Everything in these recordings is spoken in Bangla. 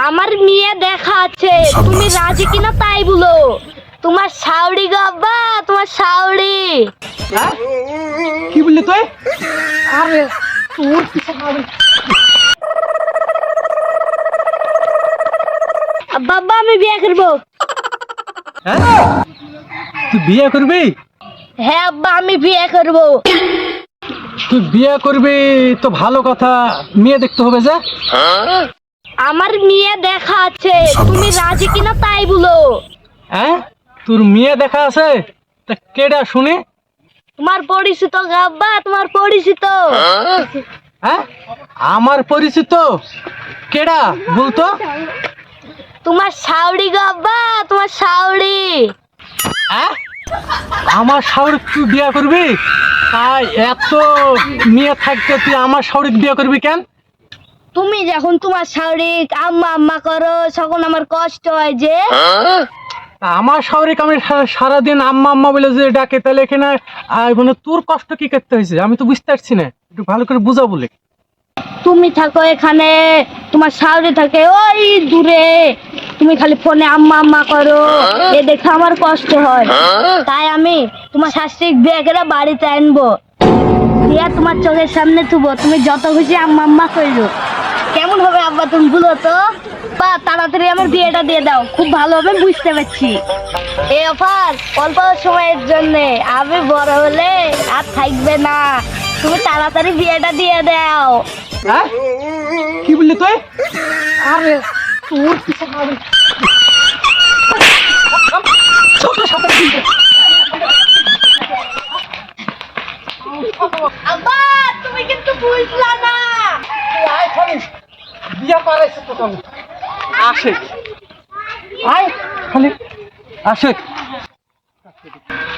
আমার মেয়ে দেখা আছে, তুমি রাজি কিনা তাই বলো। তোমার শাওড়ি গো আব্বা, তোমার শাওড়ি। হ্যাঁ? কি বললি তুই? আরে তোর কিসের শাওড়ি? আব্বা আব্বা আমি বিয়ে করবো। হ্যাঁ? তুই বিয়ে করবি? হ্যাঁ আব্বা আমি বিয়ে করবো। তুই বিয়ে করবি তো ভালো কথা, মেয়ে দেখতে হবে যে। আমার মেয়ে দেখা আছে, তুমি রাজি কিনা তাই বলো। হ্যাঁ, তোর মেয়ে দেখা আছে? তা কেডা শুনি? তোমার পরিচিত গো আব্বা, তোমার পরিচিত। হ্যাঁ, আমার পরিচিত? কেডা বলতো? তোমার শাওড়ি গো আব্বা, তোমার শাওড়ি। হ্যাঁ, আমার শাওরিক তুই বিয়ে করবি? তাই এত মেয়ে থাকতে তুই আমার শাওরিক বিয়ে করবি কেন? তুমি যখন তোমার শাওড়ি আম্মা আম্মা করো তখন আমার কষ্ট হয় যে। আমার শাওরিক আমি সারাদিন আম্মা আম্মা বলে যে ডাকে, তাহলে এখানে মানে তোর কষ্ট কি করতে হয়েছে আমি তো বুঝতে পারছি না, একটু ভালো করে বুঝা বলে। তুমি থাকো এখানে, তোমার শাওড়ি থাকে ওই দূরে, তুমি খালি ফোনে আম্মা আম্মা করো, এ দেখে আমার কষ্ট হয়। তাই আমি তোমার শাশুড়ি বিয়ে করে বাড়িতে আনবো, দিয়া তোমার চোখের সামনে থুবো, তুমি যত খুশি আম্মা আম্মা করো। কেমন হবে আব্বা তুমি বলো তো? বা তাড়াতাড়ি আমার বিয়েটা দিয়ে দাও, খুব ভালো হবে বুঝতে পারছি। এই অফার অল্প সময়ের জন্য, আমি বড় হলে আর থাকবে না, তুমি তাড়াতাড়ি বিয়েটা দিয়ে দাও। হ্যাঁ, কি বললি তুই? আরে তোর কিসের শাওরিক? ছোট সাথে আব্বা তুমি কিন্তু বুঝলা না। বিয়া করাইছে তো আমি। আসে আয় খালি আসে।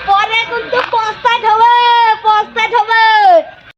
পরে কিন্তু